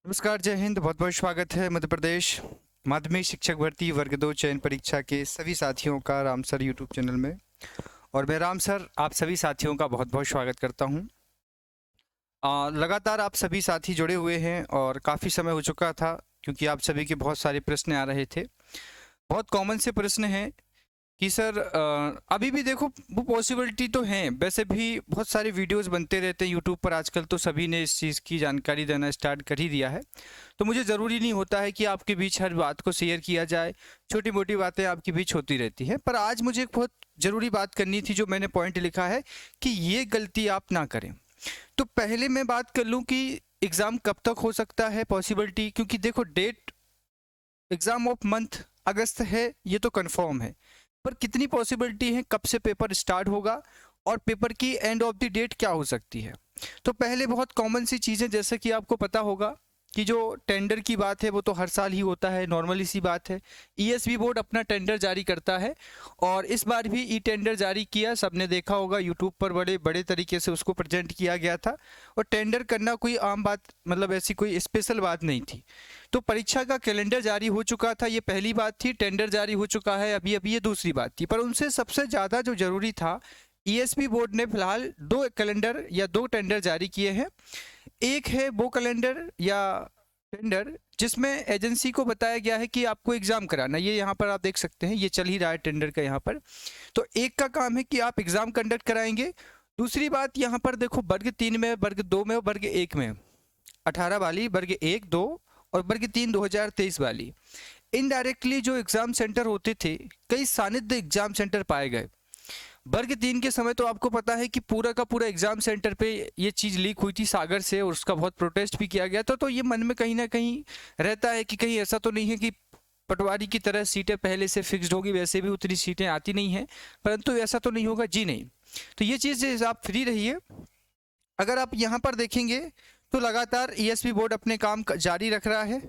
नमस्कार, जय हिंद। बहुत बहुत स्वागत है मध्य प्रदेश माध्यमिक शिक्षक भर्ती वर्ग 2 चयन परीक्षा के सभी साथियों का राम सर यूट्यूब चैनल में। और मैं राम सर आप सभी साथियों का बहुत बहुत स्वागत करता हूं। लगातार आप सभी साथी जुड़े हुए हैं और काफ़ी समय हो चुका था क्योंकि आप सभी के बहुत सारे प्रश्न आ रहे थे। बहुत कॉमन से प्रश्न हैं कि सर अभी भी देखो वो पॉसिबिलिटी तो है, वैसे भी बहुत सारे वीडियोस बनते रहते हैं यूट्यूब पर आजकल, तो सभी ने इस चीज़ की जानकारी देना स्टार्ट कर ही दिया है। तो मुझे ज़रूरी नहीं होता है कि आपके बीच हर बात को शेयर किया जाए, छोटी मोटी बातें आपके बीच होती रहती हैं। पर आज मुझे एक बहुत ज़रूरी बात करनी थी, जो मैंने पॉइंट लिखा है कि ये गलती आप ना करें। तो पहले मैं बात कर लूँ कि एग्ज़ाम कब तक हो सकता है पॉसिबिलिटी, क्योंकि देखो डेट एग्ज़ाम ऑफ मंथ अगस्त है, ये तो कंफर्म है। पर कितनी पॉसिबिलिटी है, कब से पेपर स्टार्ट होगा और पेपर की एंड ऑफ द डेट क्या हो सकती है। तो पहले बहुत कॉमन सी चीज़ें, जैसे कि आपको पता होगा कि जो टेंडर की बात है वो तो हर साल ही होता है, नॉर्मली सी बात है। ईएसबी बोर्ड अपना टेंडर जारी करता है और इस बार भी ई टेंडर जारी किया, सबने देखा होगा यूट्यूब पर बड़े बड़े तरीके से उसको प्रेजेंट किया गया था। और टेंडर करना कोई आम बात, मतलब ऐसी कोई स्पेशल बात नहीं थी। तो परीक्षा का कैलेंडर जारी हो चुका था, ये पहली बात थी। टेंडर जारी हो चुका है अभी अभी, ये दूसरी बात थी। पर उनसे सबसे ज़्यादा जो ज़रूरी था, ईएसपी बोर्ड ने फिलहाल दो कैलेंडर या दो टेंडर जारी किए हैं। एक है वो कैलेंडर या टेंडर जिसमें एजेंसी को बताया गया है कि आपको एग्ज़ाम कराना, ये यहाँ पर आप देख सकते हैं, ये चल ही रहा है टेंडर का यहाँ पर। तो एक का काम है कि आप एग्ज़ाम कंडक्ट कराएंगे। दूसरी बात यहाँ पर देखो, वर्ग 3 में, वर्ग 2 में और वर्ग 1 में 18 वाली, वर्ग 1 2 और वर्ग 3 2023 वाली इनडायरेक्टली जो एग्ज़ाम सेंटर होते थे, कई सानिध्य एग्ज़ाम सेंटर पाए गए। वर्ग 3 के समय तो आपको पता है कि पूरा का पूरा एग्ज़ाम सेंटर पे ये चीज़ लीक हुई थी सागर से, और उसका बहुत प्रोटेस्ट भी किया गया था। तो ये मन में कहीं ना कहीं रहता है कि कहीं ऐसा तो नहीं है कि पटवारी की तरह सीटें पहले से फिक्स्ड होगी, वैसे भी उतनी सीटें आती नहीं हैं, परंतु ऐसा तो नहीं होगा जी नहीं। तो ये चीज़ आप फ्री रहिए। अगर आप यहाँ पर देखेंगे तो लगातार ईएसपी बोर्ड अपने काम जारी रख रहा है।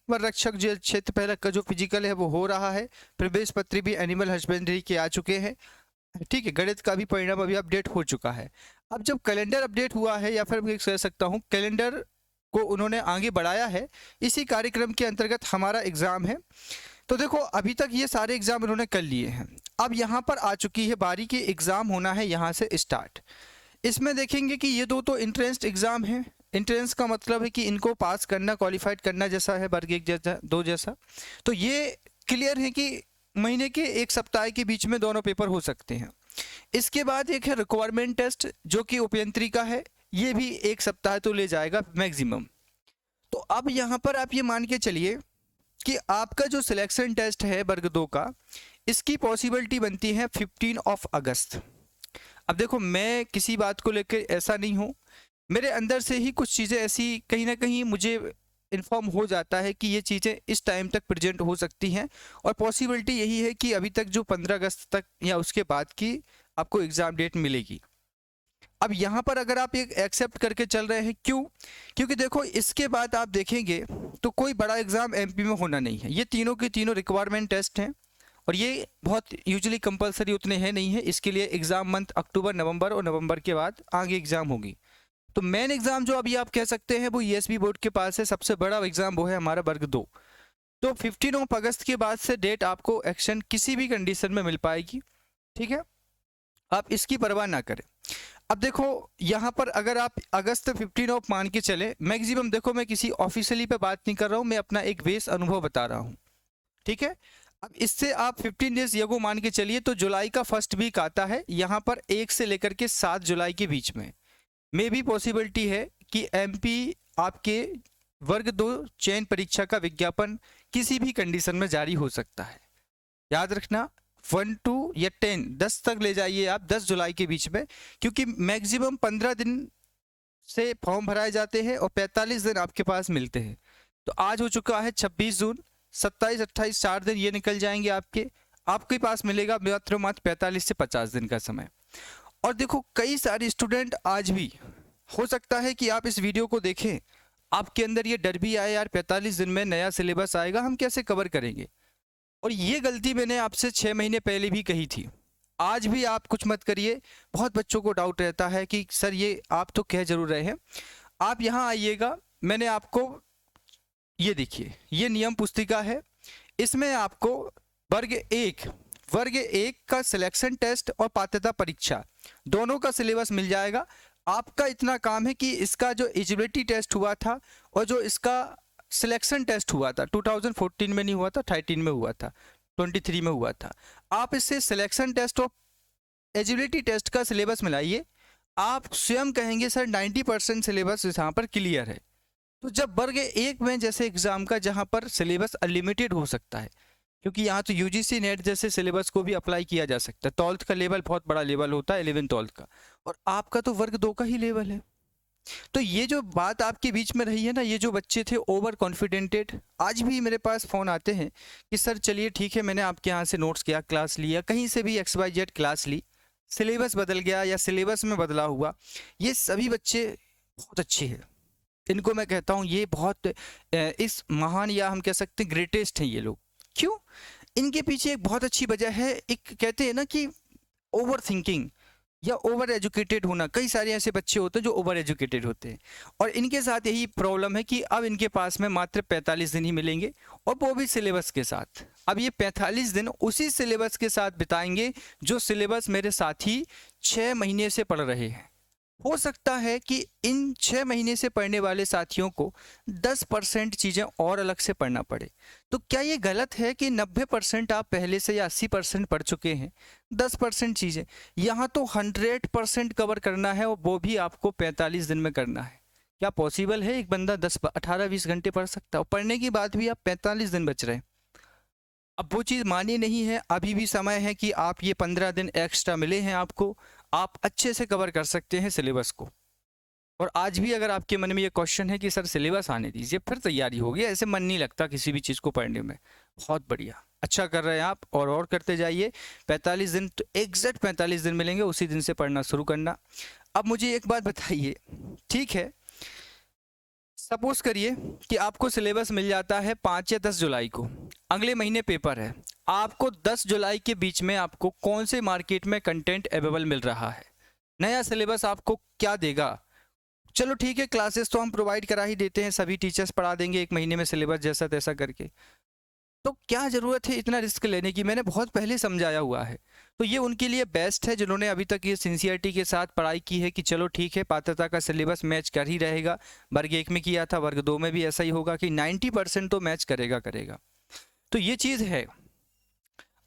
वन रक्षक जो क्षेत्र पहला का जो फिजिकल है वो हो रहा है। प्रवेश पत्र भी एनिमल हस्बेंड्री के आ चुके हैं, ठीक है। गणित का भी परिणाम अभी अपडेट हो चुका है। अब जब कैलेंडर अपडेट हुआ है, या फिर मैं कह सकता हूँ कैलेंडर को उन्होंने आगे बढ़ाया है, इसी कार्यक्रम के अंतर्गत हमारा एग्ज़ाम है। तो देखो अभी तक ये सारे एग्ज़ाम उन्होंने कर लिए हैं। अब यहाँ पर आ चुकी है बारी कि एग्ज़ाम होना है यहाँ से स्टार्ट। इसमें देखेंगे कि ये दो तो इंट्रेंस एग्ज़ाम है। इंट्रेंस का मतलब है कि इनको पास करना, क्वालिफाइड करना जैसा है वर्ग 1 जैसा 2 जैसा। तो ये क्लियर है कि महीने के एक सप्ताह के बीच में दोनों पेपर हो सकते हैं। इसके बाद एक है रिक्वायरमेंट टेस्ट, जो कि उपयंत्री का है, ये भी एक सप्ताह तो ले जाएगा मैक्सिमम। तो अब यहाँ पर आप ये मान के चलिए कि आपका जो सिलेक्शन टेस्ट है वर्ग 2 का, इसकी पॉसिबिलिटी बनती है 15 ऑफ अगस्त। अब देखो मैं किसी बात को लेकर ऐसा नहीं हूँ, मेरे अंदर से ही कुछ चीज़ें ऐसी कहीं ना कहीं मुझे इन्फॉर्म हो जाता है कि ये चीज़ें इस टाइम तक प्रेजेंट हो सकती हैं। और पॉसिबिलिटी यही है कि अभी तक जो 15 अगस्त तक या उसके बाद की आपको एग्ज़ाम डेट मिलेगी। अब यहाँ पर अगर आप एक एक्सेप्ट करके चल रहे हैं, क्यों? क्योंकि देखो इसके बाद आप देखेंगे तो कोई बड़ा एग्ज़ाम एमपी में होना नहीं है। ये तीनों के तीनों रिक्वायरमेंट टेस्ट हैं और ये बहुत यूजुअली कंपलसरी उतने हैं नहीं है। इसके लिए एग्ज़ाम मंथ अक्टूबर नवंबर और नवंबर के बाद आगे एग्ज़ाम होगी। तो मेन एग्ज़ाम जो अभी आप कह सकते हैं वो ईएसबी बोर्ड के पास है, सबसे बड़ा एग्ज़ाम वो है हमारा वर्ग 2। तो 15 ऑफ अगस्त के बाद से डेट आपको एक्शन किसी भी कंडीशन में मिल पाएगी, ठीक है। आप इसकी परवाह ना करें। अब देखो यहाँ पर अगर आप अगस्त 15 ऑफ मान के चले मैक्सिमम, देखो मैं किसी ऑफिशियली पे बात नहीं कर रहा हूँ, मैं अपना एक बेस अनुभव बता रहा हूँ, ठीक है। अब इससे आप 15 डेज यगो मान के चलिए, तो जुलाई का फर्स्ट वीक आता है यहाँ पर 1 से लेकर के 7 जुलाई के बीच में भी पॉसिबिलिटी है कि एमपी आपके वर्ग 2 चयन परीक्षा का विज्ञापन किसी भी कंडीशन में जारी हो सकता है। याद रखना 1 2 या 10 तक ले जाइए आप, 10 जुलाई के बीच में, क्योंकि मैक्सिमम 15 दिन से फॉर्म भराए जाते हैं और 45 दिन आपके पास मिलते हैं। तो आज हो चुका है 26 जून, 27 28 4 दिन ये निकल जाएंगे आपके पास मिलेगा मात्र 45 से 50 दिन का समय। और देखो कई सारे स्टूडेंट आज भी, हो सकता है कि आप इस वीडियो को देखें, आपके अंदर ये डर भी आए यार 45 दिन में नया सिलेबस आएगा, हम कैसे कवर करेंगे। और ये गलती मैंने आपसे 6 महीने पहले भी कही थी। आज भी आप कुछ मत करिए। बहुत बच्चों को डाउट रहता है कि सर ये आप तो कह जरूर रहे हैं, आप यहाँ आइएगा, मैंने आपको ये देखिए, ये नियम पुस्तिका है। इसमें आपको वर्ग एक का सिलेक्शन टेस्ट और पात्रता परीक्षा दोनों का सिलेबस मिल जाएगा। आपका इतना काम है कि इसका जो एलिजिबिलिटी टेस्ट हुआ था और जो इसका सिलेक्शन टेस्ट हुआ था 2014 में नहीं हुआ था, 13 में हुआ था, 23 में हुआ था, आप इससे सिलेक्शन टेस्ट और एलिजिबिलिटी टेस्ट का सिलेबस मिलाइए। आप स्वयं कहेंगे सर 90% सिलेबस यहाँ पर क्लियर है। तो जब वर्ग एक में जैसे एग्जाम का जहाँ पर सिलेबस अनलिमिटेड हो सकता है, क्योंकि यहाँ तो यूजीसी नेट जैसे सिलेबस को भी अप्लाई किया जा सकता है, 12th का लेवल बहुत बड़ा लेवल होता है, 11 12th का, और आपका तो वर्ग 2 का ही लेवल है। तो ये जो बात आपके बीच में रही है ना, ये जो बच्चे थे ओवर कॉन्फिडेंटेड, आज भी मेरे पास फ़ोन आते हैं कि सर चलिए ठीक है, मैंने आपके यहाँ से नोट्स किया, क्लास लिया, कहीं से भी XYZ क्लास ली, सिलेबस बदल गया या सिलेबस में बदला हुआ। ये सभी बच्चे बहुत अच्छे हैं, इनको मैं कहता हूँ ये बहुत इस महान या हम कह सकते हैं ग्रेटेस्ट हैं ये लोग। क्यों? इनके पीछे एक बहुत अच्छी वजह है। एक कहते हैं ना कि ओवर थिंकिंग या ओवर एजुकेटेड होना। कई सारे ऐसे बच्चे होते हैं जो ओवर एजुकेटेड होते हैं, और इनके साथ यही प्रॉब्लम है कि अब इनके पास में मात्र 45 दिन ही मिलेंगे, और वो भी सिलेबस के साथ। अब ये 45 दिन उसी सिलेबस के साथ बिताएंगे जो सिलेबस मेरे साथी 6 महीने से पढ़ रहे हैं। हो सकता है कि इन 6 महीने से पढ़ने वाले साथियों को 10% चीज़ें और अलग से पढ़ना पड़े। तो क्या ये गलत है कि 90% आप पहले से या 80% पढ़ चुके हैं, 10% चीज़ें यहाँ तो 100% कवर करना है, और वो भी आपको 45 दिन में करना है। क्या पॉसिबल है एक बंदा 18-20 घंटे पढ़ सकता है, और पढ़ने की बात भी आप 45 दिन बच रहे हैं? अब वो चीज़ मानी नहीं है, अभी भी समय है कि आप ये 15 दिन एक्स्ट्रा मिले हैं आपको, आप अच्छे से कवर कर सकते हैं सिलेबस को। और आज भी अगर आपके मन में ये क्वेश्चन है कि सर सिलेबस आने दीजिए, फिर तैयारी होगी, ऐसे मन नहीं लगता किसी भी चीज़ को पढ़ने में। बहुत बढ़िया, अच्छा कर रहे हैं आप, और करते जाइए। 45 दिन तो एग्जैक्ट 45 दिन मिलेंगे, उसी दिन से पढ़ना शुरू करना। अब मुझे एक बात बताइए, ठीक है, सपोज करिए कि आपको सिलेबस मिल जाता है 5 या 10 जुलाई को, अगले महीने पेपर है, आपको 10 जुलाई के बीच में आपको कौन से मार्केट में कंटेंट अवेलेबल मिल रहा है, नया सिलेबस आपको क्या देगा? चलो ठीक है, क्लासेस तो हम प्रोवाइड करा ही देते हैं, सभी टीचर्स पढ़ा देंगे एक महीने में सिलेबस जैसा तैसा करके, तो क्या ज़रूरत है इतना रिस्क लेने की? मैंने बहुत पहले समझाया हुआ है। तो ये उनके लिए बेस्ट है जिन्होंने अभी तक ये सिंसियरिटी के साथ पढ़ाई की है कि चलो ठीक है, पात्रता का सिलेबस मैच कर ही रहेगा। वर्ग 1 में किया था, वर्ग 2 में भी ऐसा ही होगा कि 90% तो मैच करेगा। तो ये चीज़ है।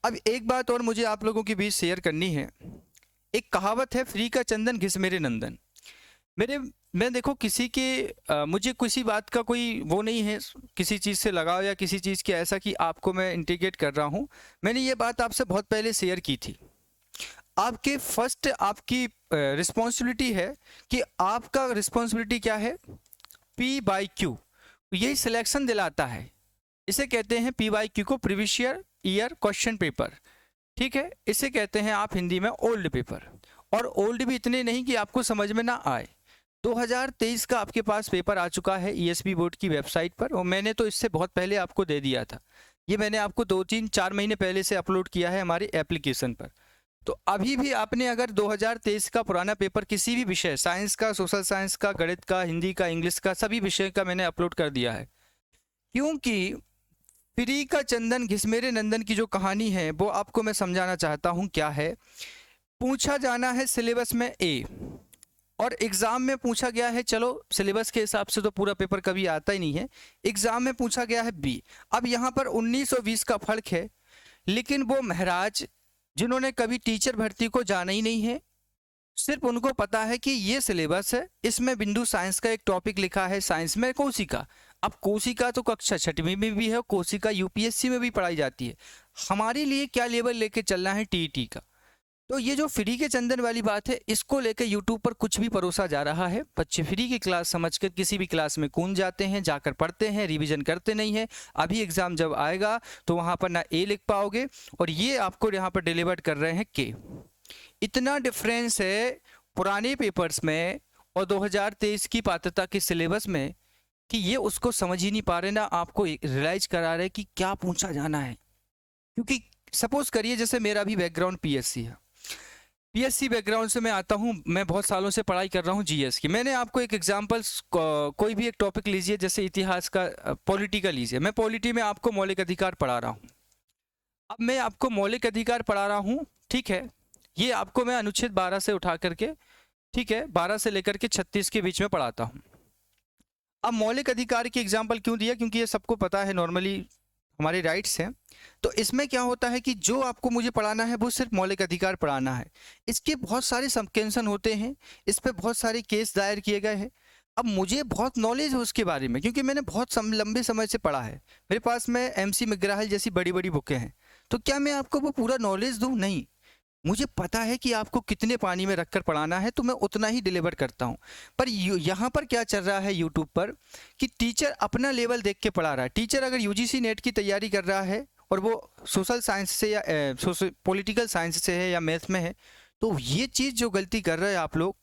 अब एक बात और मुझे आप लोगों के बीच शेयर करनी है। एक कहावत है, फ्री का चंदन घिस मेरे नंदन। मैं देखो किसी के मुझे किसी बात का कोई वो नहीं है, किसी चीज़ से लगाव या किसी चीज़ के ऐसा कि आपको मैं इंडिकेट कर रहा हूँ। मैंने ये बात आपसे बहुत पहले शेयर की थी। आपके फर्स्ट आपकी रिस्पॉन्सिबिलिटी है कि आपका रिस्पॉन्सिबिलिटी क्या है? P/Q, यही सिलेक्शन दिलाता है। इसे कहते हैं P/Q को प्रीवियस ईयर क्वेश्चन पेपर, ठीक है। इसे कहते हैं आप हिंदी में ओल्ड पेपर, और ओल्ड भी इतने नहीं कि आपको समझ में ना आए। 2023 का आपके पास पेपर आ चुका है ESB बोर्ड की वेबसाइट पर, और मैंने तो इससे बहुत पहले आपको दे दिया था। ये मैंने आपको 2-3-4 महीने पहले से अपलोड किया है हमारी एप्लीकेशन पर। तो अभी भी आपने अगर 2023 का पुराना पेपर किसी भी विषय, साइंस का, सोशल साइंस का, गणित का, हिंदी का, इंग्लिश का, सभी विषय का मैंने अपलोड कर दिया है। क्योंकि फ्री का चंदन घिस मेरे नंदन की जो कहानी है वो आपको मैं समझाना चाहता हूँ। क्या है? पूछा जाना है सिलेबस में A, और एग्ज़ाम में पूछा गया है, चलो सिलेबस के हिसाब से तो पूरा पेपर कभी आता ही नहीं है, एग्ज़ाम में पूछा गया है B। अब यहाँ पर 19 और 20 का फर्क है, लेकिन वो महाराज जिन्होंने कभी टीचर भर्ती को जाना ही नहीं है, सिर्फ उनको पता है कि ये सिलेबस है, इसमें बिंदु साइंस का एक टॉपिक लिखा है, साइंस में कोशिका। अब कोशिका तो कक्षा 6वीं में भी है, कोशिका UPSC में भी पढ़ाई जाती है। हमारे लिए क्या लेवल लेके चलना है TET का? तो ये जो फ्री के चंदन वाली बात है, इसको लेकर यूट्यूब पर कुछ भी परोसा जा रहा है। बच्चे फ्री की क्लास समझकर किसी भी क्लास में कूद जाते हैं, जाकर पढ़ते हैं, रिवीजन करते नहीं है। अभी एग्ज़ाम जब आएगा तो वहाँ पर ना A लिख पाओगे, और ये आपको यहाँ पर डिलीवर कर रहे हैं K। इतना डिफरेंस है पुराने पेपर्स में और 2023 की पात्रता के सिलेबस में कि ये उसको समझ ही नहीं पा रहे, ना आपको रियलाइज करा रहे कि क्या पूछा जाना है। क्योंकि सपोज करिए जैसे मेरा भी बैकग्राउंड PSC है, पीएससी बैकग्राउंड से मैं आता हूँ, मैं बहुत सालों से पढ़ाई कर रहा हूँ जीएस की। मैंने आपको एक एग्जांपल्स, कोई भी एक टॉपिक लीजिए, जैसे इतिहास का, पॉलिटी का लीजिए। मैं पॉलिटी में आपको मौलिक अधिकार पढ़ा रहा हूँ। अब मैं आपको मौलिक अधिकार पढ़ा रहा हूँ, ठीक है। ये आपको मैं अनुच्छेद 12 से उठा करके, ठीक है, 12 से लेकर के 36 के बीच में पढ़ाता हूँ। अब मौलिक अधिकार की एग्जाम्पल क्यों दिया, क्योंकि ये सबको पता है नॉर्मली हमारे राइट्स हैं। तो इसमें क्या होता है कि जो आपको मुझे पढ़ाना है वो सिर्फ मौलिक अधिकार पढ़ाना है। इसके बहुत सारे सबकेंशन होते हैं, इस पे बहुत सारे केस दायर किए गए हैं। अब मुझे बहुत नॉलेज है उसके बारे में, क्योंकि मैंने बहुत लंबे समय से पढ़ा है। मेरे पास में एमसी मैकग्राहिल जैसी बड़ी बड़ी बुकें हैं। तो क्या मैं आपको वो पूरा नॉलेज दूँ? नहीं। मुझे पता है कि आपको कितने पानी में रखकर पढ़ाना है, तो मैं उतना ही डिलीवर करता हूँ। पर यहाँ पर क्या चल रहा है यूट्यूब पर कि टीचर अपना लेवल देख के पढ़ा रहा है। टीचर अगर यूजीसी नेट की तैयारी कर रहा है और वो सोशल साइंस से या पॉलिटिकल साइंस से है या मैथ में है, तो ये चीज़ जो गलती कर रहे हैं आप लोग,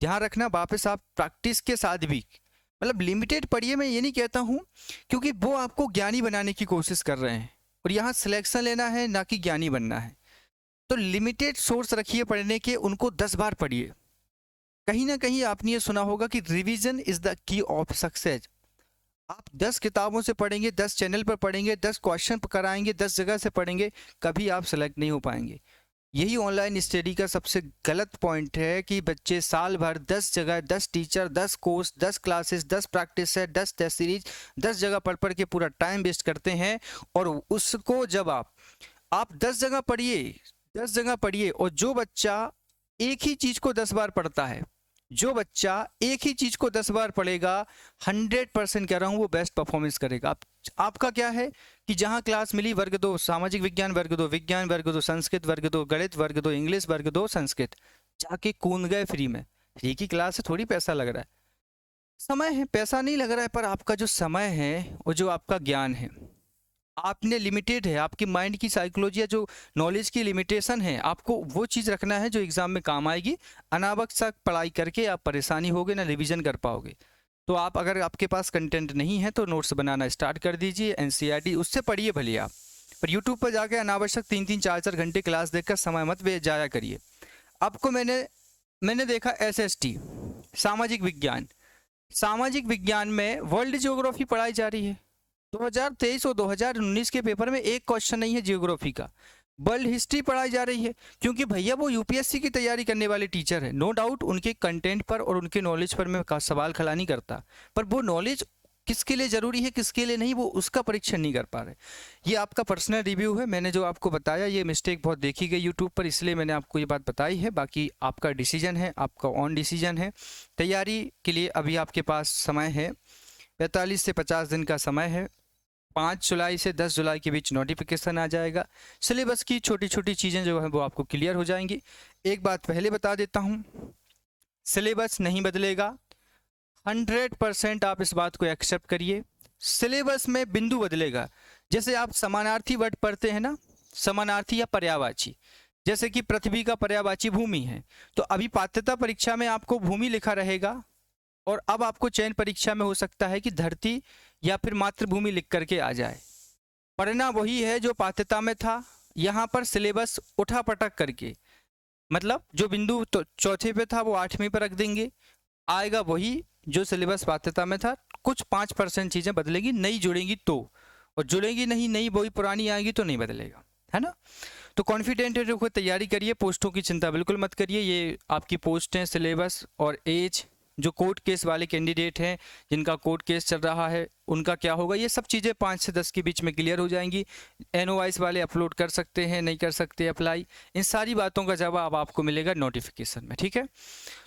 ध्यान रखना। वापस आप प्रैक्टिस के साथ भी, मतलब लिमिटेड पढ़िए, मैं ये नहीं कहता हूँ, क्योंकि वो आपको ज्ञानी बनाने की कोशिश कर रहे हैं और यहाँ सिलेक्शन लेना है, ना कि ज्ञानी बनना है। तो लिमिटेड सोर्स रखिए पढ़ने के, उनको 10 बार पढ़िए। कहीं ना कहीं आपने ये सुना होगा कि revision is the key of success. आप 10 किताबों से पढ़ेंगे, 10 चैनल पर पढ़ेंगे, 10 क्वेश्चन कराएंगे, 10 जगह से पढ़ेंगे, कभी आप सेलेक्ट नहीं हो पाएंगे। यही ऑनलाइन स्टडी का सबसे गलत पॉइंट है कि बच्चे साल भर 10 जगह, 10 टीचर, 10 कोर्स, 10 क्लासेस, 10 प्रैक्टिस है, 10 टेस्ट सीरीज, 10 जगह पढ़ के पूरा टाइम वेस्ट करते हैं। और उसको जब आप 10 जगह पढ़िए, 10 जगह पढ़िए, और जो बच्चा एक ही चीज को 10 बार पढ़ता है, जो बच्चा एक ही चीज को 10 बार पढ़ेगा, 100% कह रहा हूं वो बेस्ट परफॉर्मेंस करेगा। आपका क्या है कि जहां क्लास मिली, वर्ग 2 सामाजिक विज्ञान, वर्ग 2 विज्ञान, वर्ग 2 संस्कृत, वर्ग 2 गणित, वर्ग 2 इंग्लिश, वर्ग 2 संस्कृत, जाके कूद गए फ्री में। फ्री की क्लास है, थोड़ी पैसा लग रहा है। समय है, पैसा नहीं लग रहा है, पर आपका जो समय है और जो आपका ज्ञान है, आपने लिमिटेड है। आपकी माइंड की साइकोलॉजी या जो नॉलेज की लिमिटेशन है, आपको वो चीज़ रखना है जो एग्जाम में काम आएगी। अनावश्यक पढ़ाई करके आप परेशानी होगे, ना रिवीजन कर पाओगे। तो आप, अगर आपके पास कंटेंट नहीं है, तो नोट्स बनाना स्टार्ट कर दीजिए, एनसीईआरटी उससे पढ़िए भले आप। पर यूट्यूब पर जाके अनावश्यक 3-3, 4-4 घंटे क्लास देखकर समय मत जाया करिए। आपको मैंने देखा एसएसटी, सामाजिक विज्ञान, सामाजिक विज्ञान में वर्ल्ड ज्योग्राफी पढ़ाई जा रही है। 2023 और 2019 के पेपर में एक क्वेश्चन नहीं है जियोग्राफी का, वर्ल्ड हिस्ट्री पढ़ाई जा रही है। क्योंकि भैया वो यूपीएससी की तैयारी करने वाले टीचर है, नो डाउट उनके कंटेंट पर और उनके नॉलेज पर मैं सवाल खड़ा नहीं करता, पर वो नॉलेज किसके लिए जरूरी है, किसके लिए नहीं, वो उसका परीक्षण नहीं कर पा रहे। ये आपका पर्सनल रिव्यू है, मैंने जो आपको बताया ये मिस्टेक बहुत देखी गई यूट्यूब पर, इसलिए मैंने आपको ये बात बताई है। बाकी आपका डिसीजन है, आपका ऑन डिसीजन है। तैयारी के लिए अभी आपके पास समय है, 45 से 50 दिन का समय है। 5 जुलाई से 10 जुलाई के बीच नोटिफिकेशन आ जाएगा। सिलेबस की छोटी छोटी चीज़ें जो है वो आपको क्लियर हो जाएंगी। एक बात पहले बता देता हूँ, सिलेबस नहीं बदलेगा, 100% आप इस बात को एक्सेप्ट करिए। सिलेबस में बिंदु बदलेगा। जैसे आप समानार्थी वर्ड पढ़ते हैं ना, समानार्थी या पर्यायवाची, जैसे कि पृथ्वी का पर्यायवाची भूमि है, तो अभी पात्रता परीक्षा में आपको भूमि लिखा रहेगा, और अब आपको चयन परीक्षा में हो सकता है कि धरती या फिर मातृभूमि लिख करके आ जाए। पढ़ना वही है जो पात्रता में था। यहाँ पर सिलेबस उठा पटक करके, मतलब जो बिंदु तो चौथे पे था वो 8वीं पर रख देंगे, आएगा वही जो सिलेबस पात्रता में था। कुछ 5% चीज़ें बदलेगी, नई जुड़ेंगी तो, और जुड़ेगी नहीं, नई वही पुरानी आएगी तो नहीं बदलेगा, है ना। तो कॉन्फिडेंट है, जो तैयारी करिए, पोस्टों की चिंता बिल्कुल मत करिए। ये आपकी पोस्ट है, सिलेबस और एज, जो कोर्ट केस वाले कैंडिडेट हैं, जिनका कोर्ट केस चल रहा है, उनका क्या होगा, ये सब चीज़ें 5 से 10 के बीच में क्लियर हो जाएंगी। एनओवाइस वाले अपलोड कर सकते हैं, नहीं कर सकते अप्लाई, इन सारी बातों का जवाब आपको मिलेगा नोटिफिकेशन में, ठीक है।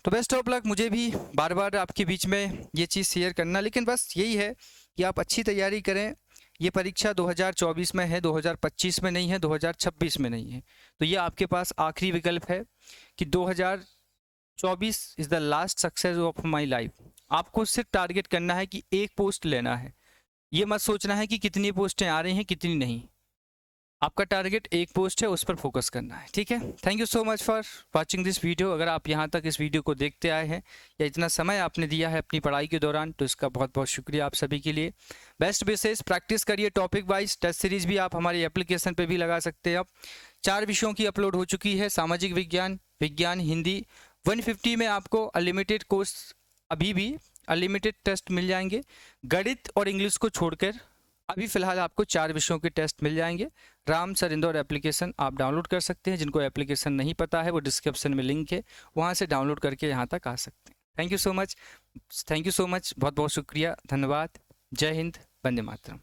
तो बेस्ट ऑफ लक। मुझे भी बार बार आपके बीच में ये चीज़ शेयर करना, लेकिन बस यही है कि आप अच्छी तैयारी करें। ये परीक्षा 2024 में है, 2025 में नहीं है, 2026 में नहीं है। तो ये आपके पास आखिरी विकल्प है कि 2024 is the last success of my life. आपको सिर्फ टारगेट करना है कि एक पोस्ट लेना है। ये मत सोचना है कि कितनी पोस्टें आ रही हैं कितनी नहीं, आपका टारगेट एक पोस्ट है, उस पर फोकस करना है, ठीक है। Thank you so much for watching this video. अगर आप यहाँ तक इस वीडियो को देखते आए हैं या इतना समय आपने दिया है अपनी पढ़ाई के दौरान, तो इसका बहुत बहुत शुक्रिया आप सभी के लिए। बेस्ट विशेष प्रैक्टिस करिए, टॉपिक वाइज टेस्ट सीरीज भी आप हमारी एप्लीकेशन पर भी लगा सकते हैं। अब 4 विषयों की अपलोड हो चुकी है, सामाजिक विज्ञान, विज्ञान, हिंदी 150 में आपको अनलिमिटेड कोर्स, अभी भी अनलिमिटेड टेस्ट मिल जाएंगे। गणित और इंग्लिश को छोड़कर अभी फ़िलहाल आपको 4 विषयों के टेस्ट मिल जाएंगे। राम सर इंदौर एप्लीकेशन आप डाउनलोड कर सकते हैं। जिनको एप्लीकेशन नहीं पता है वो डिस्क्रिप्शन में लिंक है, वहाँ से डाउनलोड करके यहाँ तक आ सकते हैं। थैंक यू सो मच, बहुत बहुत शुक्रिया, धन्यवाद। जय हिंद, वंदे मातरम।